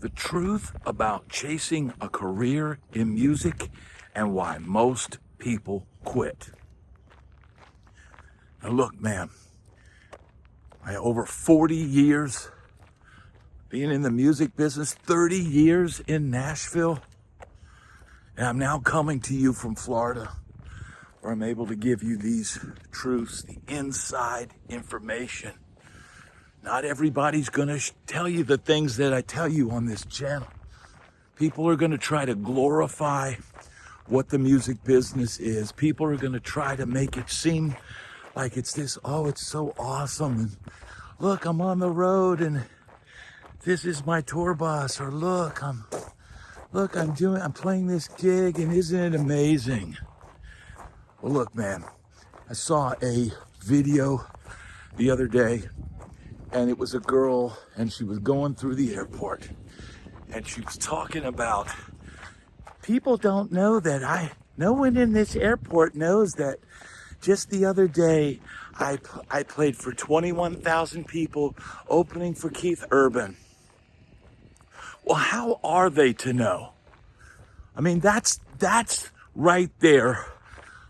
The truth about chasing a career in music and why most people quit. Now look, man, over 40 years being in the music business, 30 years in Nashville, and I'm now coming to you from Florida, where I'm able to give you these truths, the inside information. Not everybody's gonna tell you the things that I tell you on this channel. People are gonna try to glorify what the music business is. People are gonna try to make it seem like it's this, oh, it's so awesome. And look, I'm on the road and this is my tour bus. Or look, I'm playing this gig and isn't it amazing? Well, look, man, I saw a video the other day, and it was a girl, and she was going through the airport, and she was talking about, people don't know that no one in this airport knows that just the other day, I played for 21,000 people opening for Keith Urban. Well, how are they to know? I mean, that's right there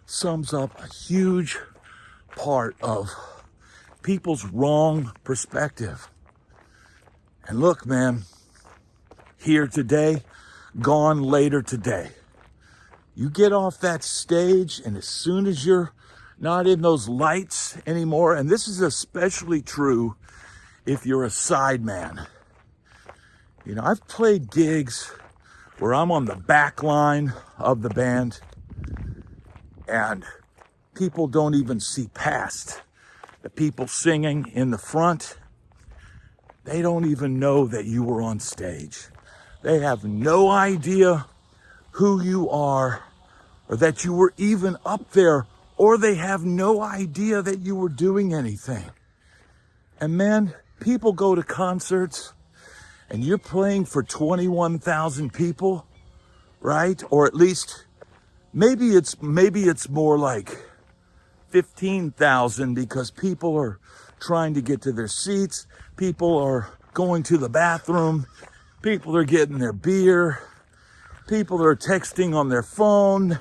sums up a huge part of people's wrong perspective. And look, man, here today, gone later today. You get off that stage, and as soon as you're not in those lights anymore, and this is especially true if you're a sideman. You know, I've played gigs where I'm on the back line of the band, and people don't even see past the people singing in the front. They don't even know that you were on stage. They have no idea who you are or that you were even up there, or they have no idea that you were doing anything. And man, people go to concerts and you're playing for 21,000 people, right? Or at least maybe it's more like 15,000 because people are trying to get to their seats. People are going to the bathroom. People are getting their beer. People are texting on their phone.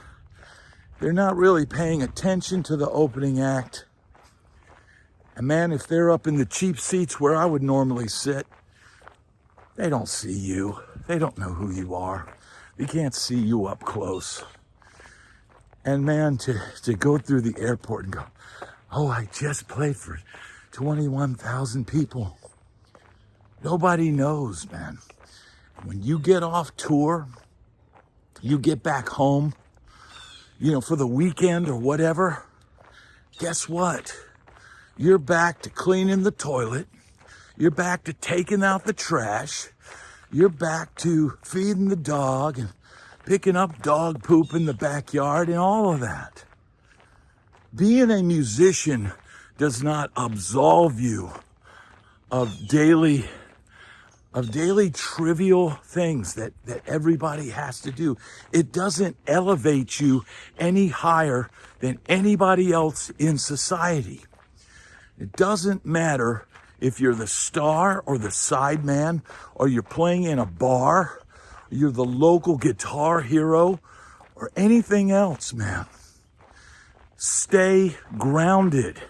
They're not really paying attention to the opening act. And man, if they're up in the cheap seats where I would normally sit, they don't see you. They don't know who you are. They can't see you up close. And man, to go through the airport and go, oh, I just played for 21,000 people. Nobody knows, man. When you get off tour, you get back home, you know, for the weekend or whatever, guess what? You're back to cleaning the toilet. You're back to taking out the trash. You're back to feeding the dog and picking up dog poop in the backyard and all of that. Being a musician does not absolve you of daily trivial things that everybody has to do. It doesn't elevate you any higher than anybody else in society. It doesn't matter if you're the star or the sideman, or you're playing in a bar, you're the local guitar hero, or anything else, man. Stay grounded.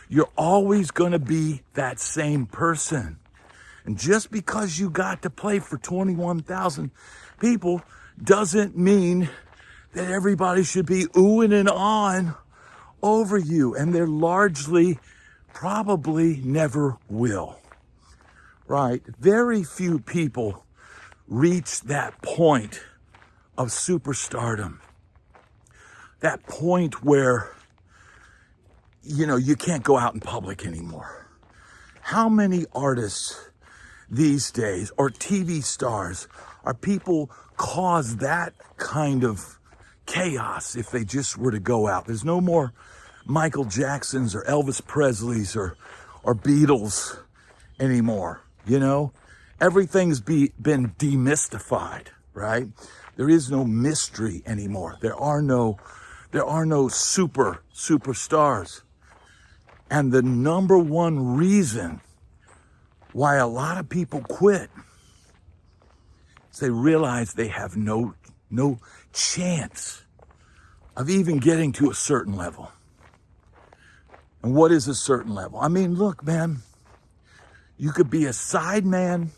You're always going to be that same person. And just because you got to play for 21,000 people doesn't mean that everybody should be oohing and ahhing over you. And they're largely probably never will. Right? Very few people reach that point of superstardom. That point where, you know, you can't go out in public anymore. How many artists these days, or TV stars, are people cause that kind of chaos if they just were to go out? There's no more Michael Jacksons or Elvis Presleys or Beatles anymore, you know? Everything's been demystified, right? There is no mystery anymore. There are no superstars. And the number one reason why a lot of people quit is they realize they have no chance of even getting to a certain level. And what is a certain level? I mean, look, man, you could be a sideman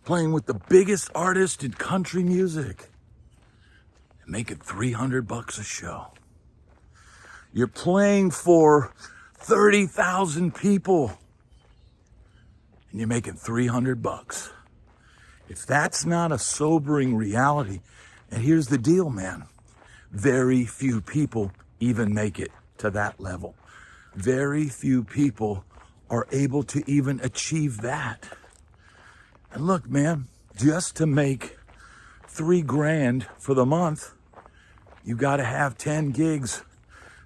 playing with the biggest artist in country music and making $300 a show. You're playing for 30,000 people and you're making $300. If that's not a sobering reality, and here's the deal, man, very few people even make it to that level. Very few people are able to even achieve that. And look, man, just to make $3,000 for the month, you got to have 10 gigs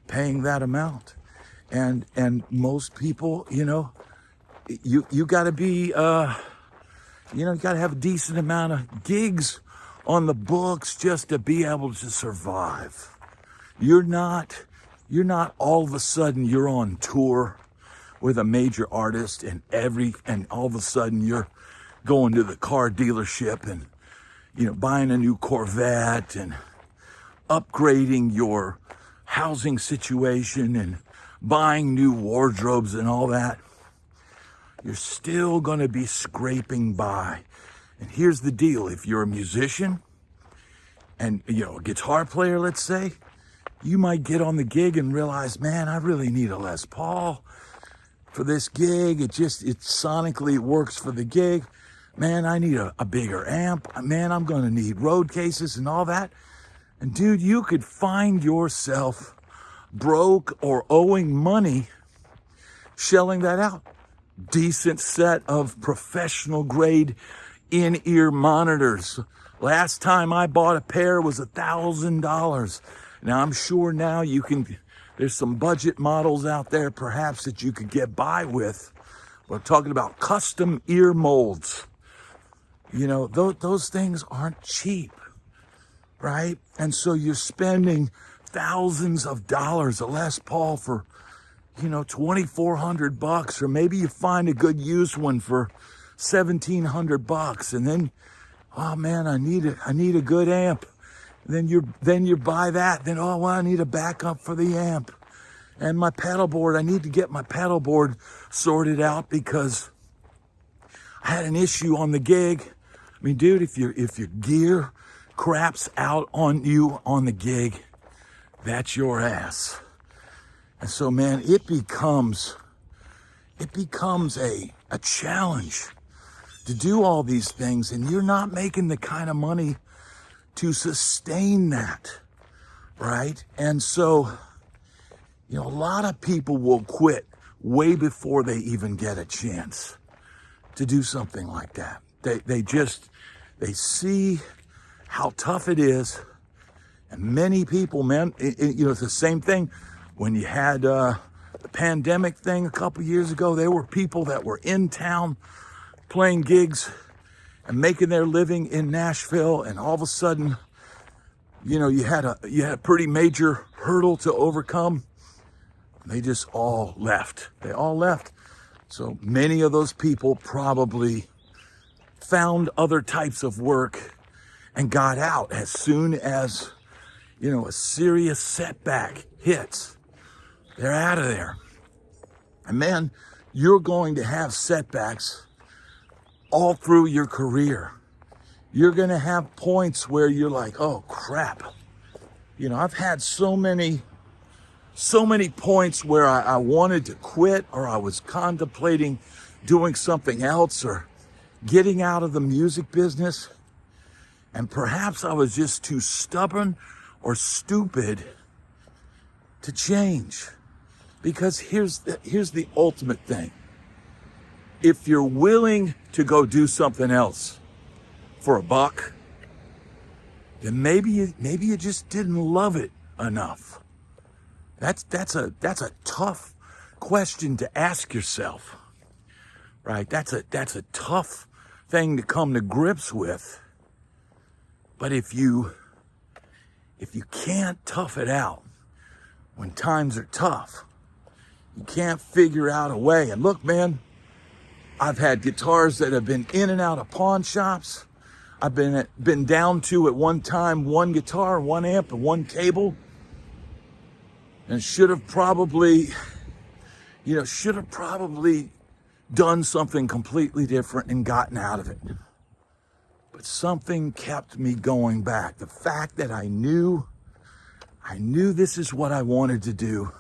paying that amount. And most people, you got to be, you got to have a decent amount of gigs on the books just to be able to survive. You're not all of a sudden you're on tour with a major artist and all of a sudden you're going to the car dealership and, buying a new Corvette and upgrading your housing situation and buying new wardrobes and all that. You're still going to be scraping by. And here's the deal. If you're a musician and, a guitar player, let's say, you might get on the gig and realize, man, I really need a Les Paul for this gig. It sonically works for the gig. Man, I need a bigger amp. Man, I'm going to need road cases and all that. And dude, you could find yourself broke or owing money shelling that out. Decent set of professional grade in-ear monitors. Last time I bought a pair was $1,000. Now I'm sure now there's some budget models out there perhaps that you could get by with. We're talking about custom ear molds. Those things aren't cheap, right? And so you're spending thousands of dollars, a Les Paul for, $2,400, or maybe you find a good used one for $1,700, and then, oh man, I need a good amp. Then you buy that. Then, oh, well, I need a backup for the amp. And my pedal board, I need to get my pedal board sorted out because I had an issue on the gig. I mean, dude, if your gear craps out on you on the gig, that's your ass. And so, man, it becomes a challenge to do all these things, and you're not making the kind of money to sustain that, right? And so, a lot of people will quit way before they even get a chance to do something like that. They see how tough it is. And many people, man, it's the same thing when you had the pandemic thing a couple years ago. There were people that were in town playing gigs and making their living in Nashville, and all of a sudden, you had a pretty major hurdle to overcome. They just all left. They all left. So many of those people probably found other types of work and got out as soon as, a serious setback hits. They're out of there. And man, you're going to have setbacks all through your career. You're going to have points where you're like, oh crap. I've had so many points where I wanted to quit, or I was contemplating doing something else or getting out of the music business. And perhaps I was just too stubborn or stupid to change. Because here's the ultimate thing. If you're willing to go do something else for a buck, then maybe you just didn't love it enough. That's a tough question to ask yourself, right? That's a tough thing to come to grips with. But if you can't tough it out when times are tough, you can't figure out a way. And look, man, I've had guitars that have been in and out of pawn shops. I've been down to at one time one guitar, one amp, and one cable, and should have probably done something completely different and gotten out of it. But something kept me going back. The fact that I knew this is what I wanted to do,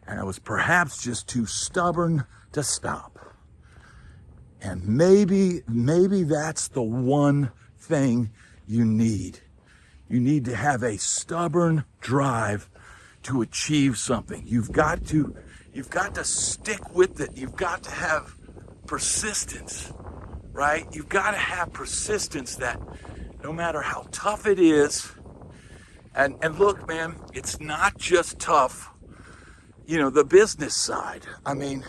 and I was perhaps just too stubborn to stop. And maybe that's the one thing you need. You need to have a stubborn drive to achieve something. You've got to stick with it. You've got to have persistence, right? You've got to have persistence that no matter how tough it is, and look, man, it's not just tough, the business side. I mean,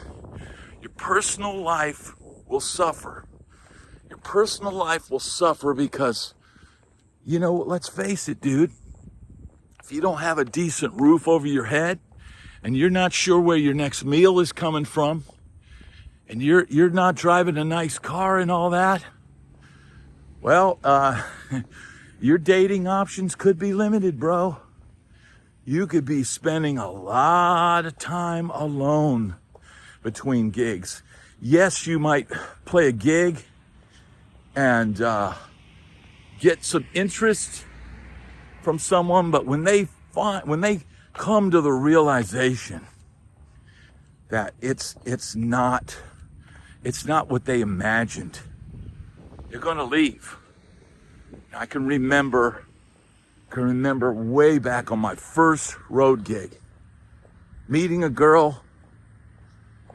your personal life will suffer. Your personal life will suffer because, let's face it, dude, if you don't have a decent roof over your head and you're not sure where your next meal is coming from and you're not driving a nice car and all that, well, your dating options could be limited, bro. You could be spending a lot of time alone between gigs. Yes, you might play a gig and get some interest from someone, but when they come to the realization that it's not what they imagined, they're gonna leave. I can remember way back on my first road gig, meeting a girl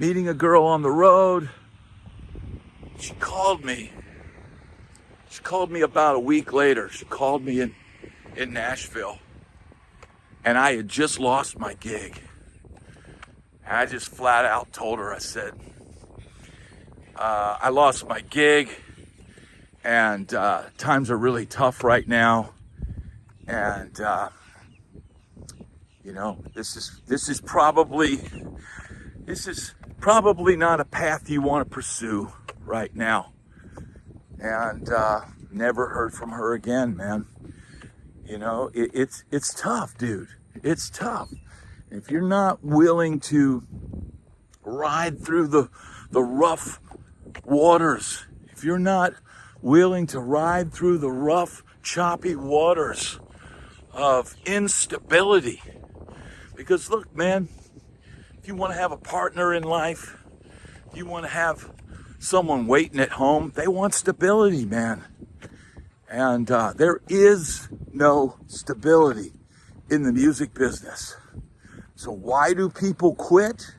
on the road. She called me about a week later. She called me in Nashville, and I had just lost my gig. And I just flat out told her, I said, I lost my gig, and times are really tough right now, and this is probably not a path you want to pursue right now. And never heard from her again, man. It's tough, dude. It's tough. If you're not willing to ride through the rough waters, if you're not willing to ride through the rough, choppy waters of instability, because look, man, if you want to have a partner in life, if you want to have someone waiting at home, they want stability, man. And there is no stability in the music business. So why do people quit?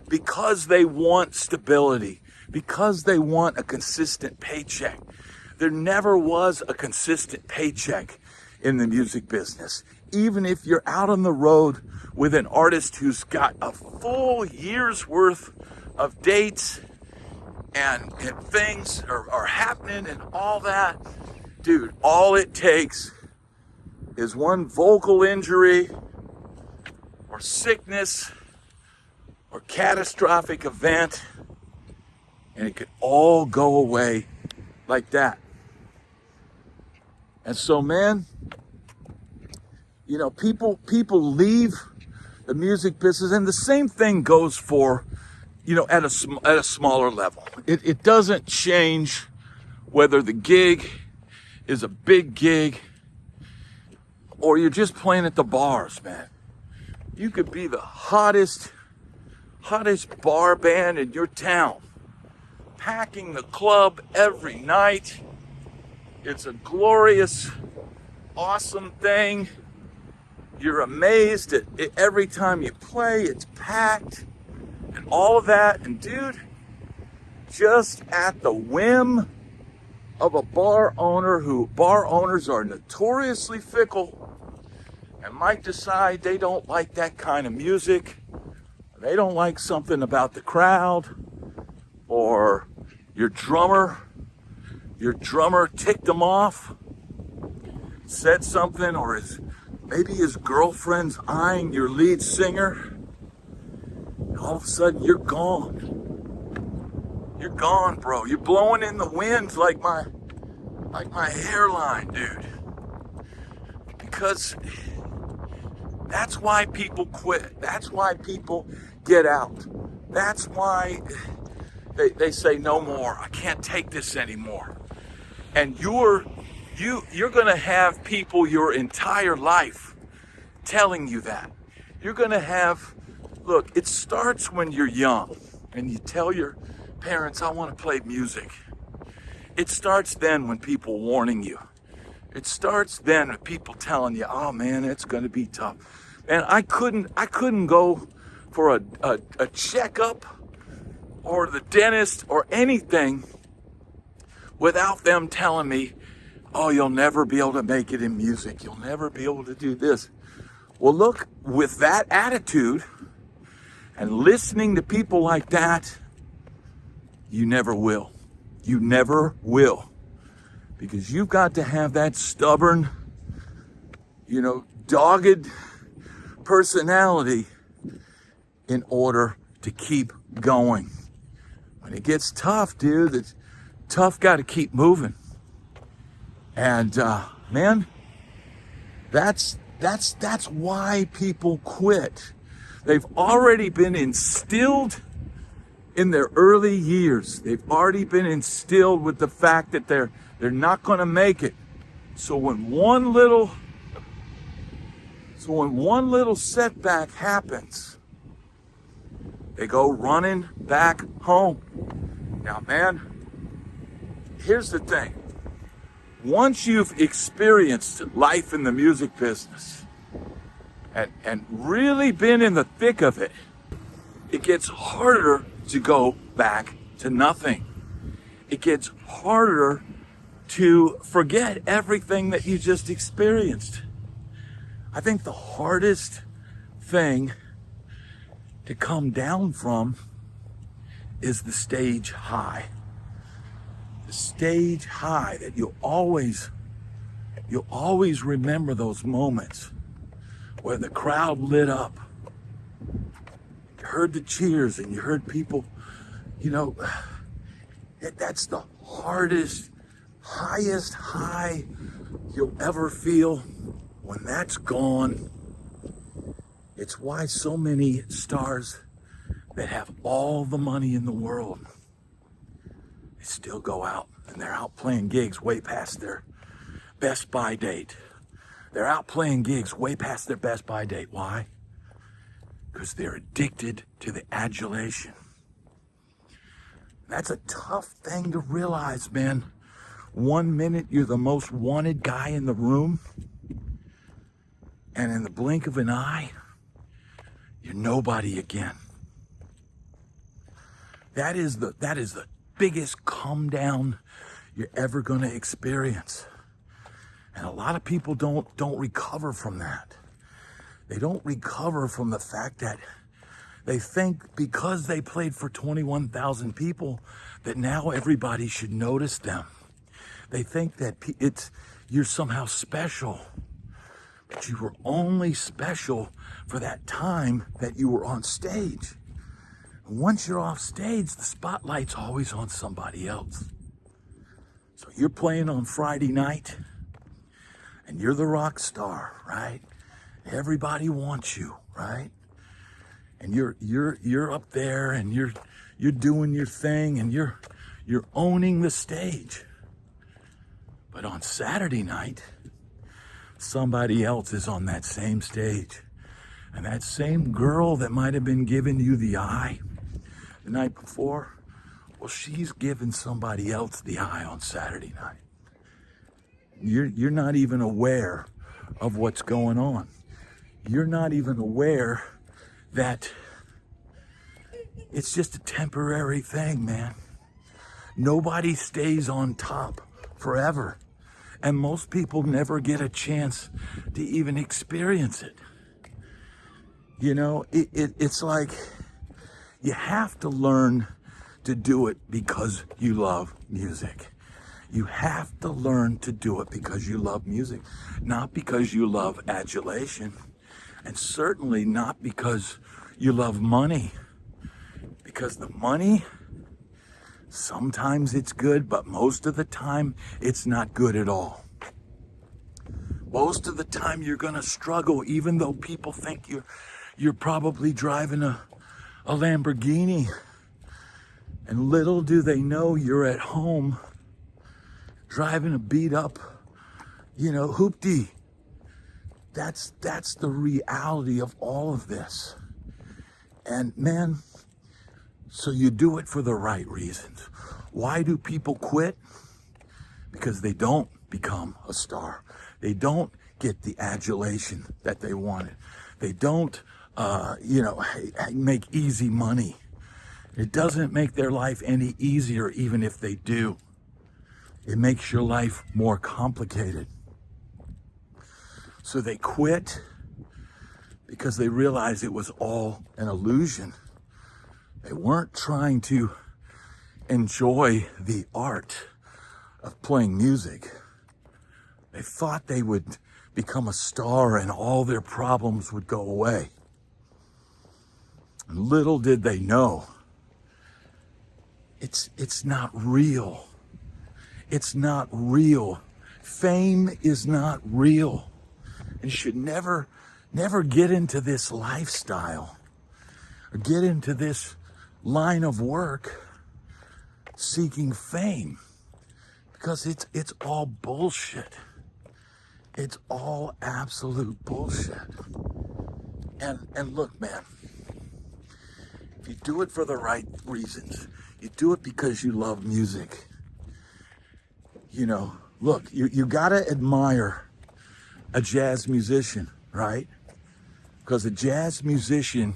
Because they want stability, because they want a consistent paycheck. There never was a consistent paycheck in the music business. Even if you're out on the road with an artist who's got a full year's worth of dates and things are happening and all that, dude, all it takes is one vocal injury or sickness or catastrophic event, and it could all go away like that. And so, man, people leave the music business, and the same thing goes for, at a smaller level. It doesn't change whether the gig is a big gig or you're just playing at the bars, man. You could be the hottest bar band in your town, packing the club every night. It's a glorious, awesome thing. You're amazed at it every time you play. It's packed and all of that. And dude, just at the whim of a bar owners are notoriously fickle and might decide they don't like that kind of music. They don't like something about the crowd, or your drummer ticked them off, said something, or maybe his girlfriend's eyeing your lead singer. And all of a sudden you're gone. You're gone, bro. You're blowing in the wind like my like my hairline, dude. Because that's why people quit. That's why people get out. That's why they say no more. I can't take this anymore. And you're gonna have people your entire life telling you that. You're gonna have, look, it starts when you're young and you tell your parents, I want to play music. It starts then when people warning you. It starts then with people telling you, oh man, it's gonna be tough. And I couldn't go for a checkup or the dentist or anything without them telling me, oh, you'll never be able to make it in music. You'll never be able to do this. Well, look, with that attitude and listening to people like that, you never will. You never will. Because you've got to have that stubborn, dogged personality in order to keep going. When it gets tough, dude, it's tough got to keep moving. And man, that's why people quit. They've already been instilled in their early years. They've already been instilled with the fact that they're not going to make it. So when one little setback happens, they go running back home. Now, man, here's the thing. Once you've experienced life in the music business and really been in the thick of it, it gets harder to go back to nothing. It gets harder to forget everything that you just experienced. I think the hardest thing to come down from is the stage high. The stage high that you'll always remember those moments where the crowd lit up. You heard the cheers and you heard people, that's the hardest, highest high you'll ever feel. When that's gone, it's why so many stars that have all the money in the world, they still go out and they're out playing gigs way past their best buy date. They're out playing gigs way past their best buy date. Why? Because they're addicted to the adulation. That's a tough thing to realize, man. 1 minute you're the most wanted guy in the room, and in the blink of an eye, you're nobody again. That is the biggest come down you're ever going to experience. And a lot of people don't recover from that. They don't recover from the fact that they think because they played for 21,000 people that now everybody should notice them. They think that you're somehow special. But you were only special for that time that you were on stage. And once you're off stage, the spotlight's always on somebody else. So you're playing on Friday night, and you're the rock star, right? Everybody wants you, right? And you're up there, and you're doing your thing, and you're owning the stage. But on Saturday night, somebody else is on that same stage. And that same girl that might have been giving you the eye the night before, well, she's giving somebody else the eye on Saturday night. You're not even aware of what's going on. You're not even aware that it's just a temporary thing, man. Nobody stays on top forever. And most people never get a chance to even experience it. It's like you have to learn to do it because you love music. You have to learn to do it because you love music, not because you love adulation, and certainly not because you love money. Because the money Sometimes it's good, but most of the time it's not good at all. Most of the time you're gonna struggle, even though people think you're probably driving a Lamborghini. And little do they know you're at home driving a beat up, hoopty. That's the reality of all of this. And man, so you do it for the right reasons. Why do people quit? Because they don't become a star. They don't get the adulation that they wanted. They don't, make easy money. It doesn't make their life any easier, even if they do. It makes your life more complicated. So they quit because they realized it was all an illusion. They weren't trying to enjoy the art of playing music. They thought they would become a star and all their problems would go away. And little did they know, it's not real. It's not real. Fame is not real. And you should never get into this lifestyle or get into this line of work seeking fame, because it's all bullshit. It's all absolute bullshit. And look, man, if you do it for the right reasons, you do it because you love music. Look, you gotta admire a jazz musician, right? Because a jazz musician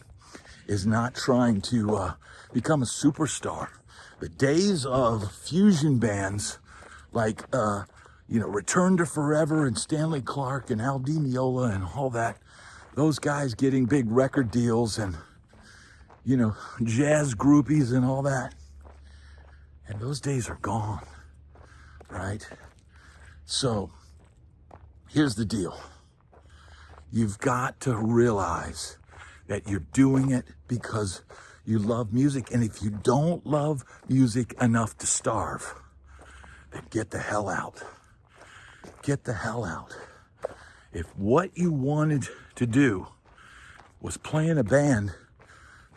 is not trying to become a superstar. The days of fusion bands like, Return to Forever and Stanley Clarke and Al Di Meola and all that, those guys getting big record deals and, jazz groupies and all that. And those days are gone, right? So here's the deal. You've got to realize that you're doing it because you love music. And if you don't love music enough to starve, then get the hell out. Get the hell out. If what you wanted to do was play in a band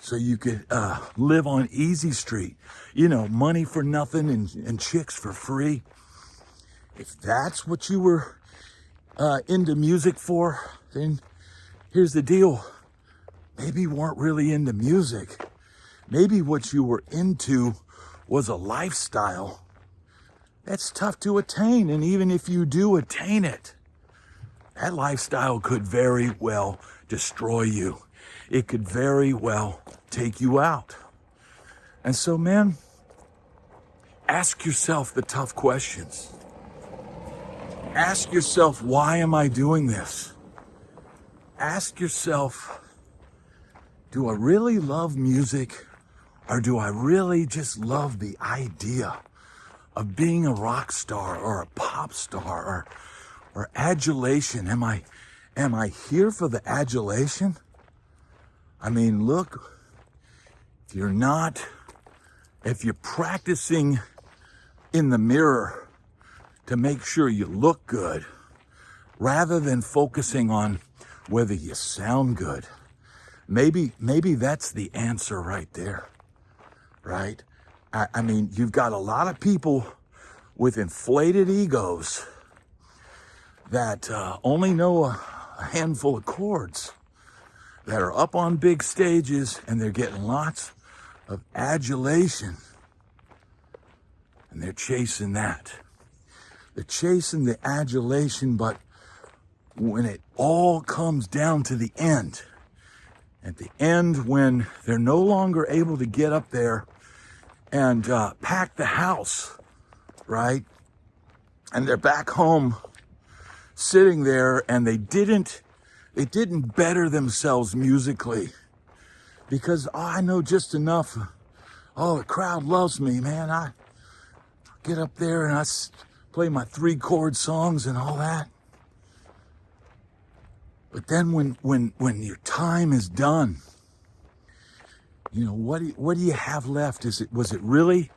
so you could live on Easy Street, money for nothing and chicks for free, if that's what you were into music for, then here's the deal. Maybe you weren't really into music. Maybe what you were into was a lifestyle that's tough to attain. And even if you do attain it, that lifestyle could very well destroy you. It could very well take you out. And so, man, ask yourself the tough questions. Ask yourself, why am I doing this? Ask yourself, do I really love music, or do I really just love the idea of being a rock star or a pop star or adulation? Am I here for the adulation? I mean, look, if you're practicing in the mirror to make sure you look good, rather than focusing on whether you sound good, maybe that's the answer right there, right? I mean, you've got a lot of people with inflated egos that only know a handful of chords, that are up on big stages and they're getting lots of adulation, and they're chasing that. They're chasing the adulation, but when it all comes down to the end, at the end, when they're no longer able to get up there and pack the house, right? And they're back home sitting there, and they didn't better themselves musically because I know just enough. Oh, the crowd loves me, man. I get up there and I play my 3-chord songs and all that. But then when your time is done, what do you have left? Was it really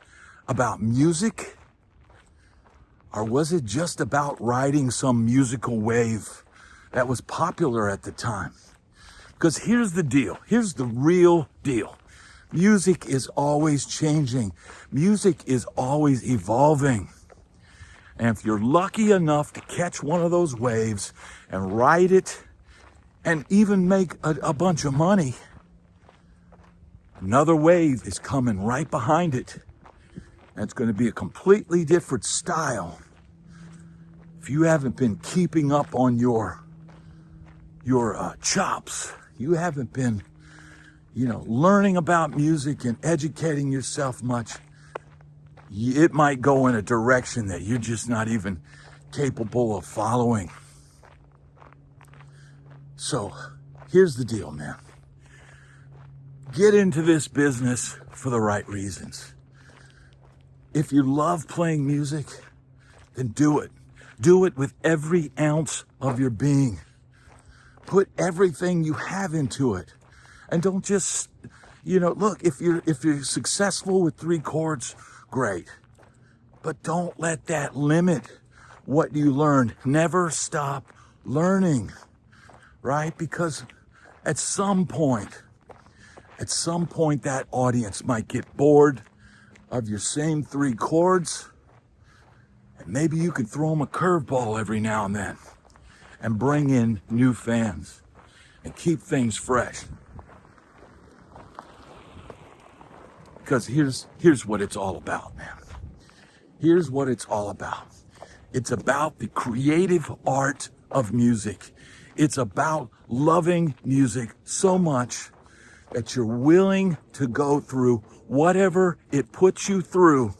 about music? Or was it just about riding some musical wave that was popular at the time? Because here's the deal. Here's the real deal. Music is always changing. Music is always evolving. And if you're lucky enough to catch one of those waves and ride it and even make a bunch of money, another wave is coming right behind it. And it's going to be a completely different style. If you haven't been keeping up on your chops, you haven't been, learning about music and educating yourself much, it might go in a direction that you're just not even capable of following. So here's the deal, man. Get into this business for the right reasons. If you love playing music, then do it. Do it with every ounce of your being. Put everything you have into it. And don't just, look, if you're successful with 3 chords, great. But don't let that limit what you learned. Never stop learning, right? Because at some point that audience might get bored of your same 3 chords. And maybe you could throw them a curveball every now and then and bring in new fans and keep things fresh. Because here's what it's all about, man. Here's what it's all about. It's about the creative art of music. It's about loving music so much that you're willing to go through whatever it puts you through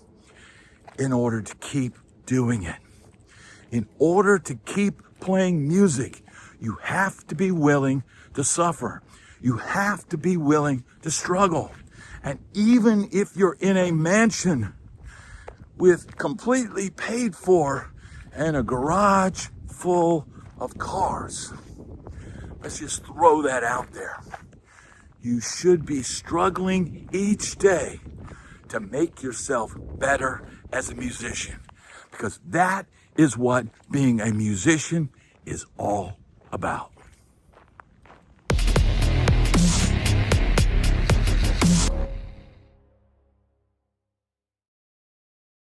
in order to keep doing it. In order to keep playing music, you have to be willing to suffer. You have to be willing to struggle. And even if you're in a mansion with completely paid for and a garage full of cars, let's just throw that out there. You should be struggling each day to make yourself better as a musician, because that is what being a musician is all about.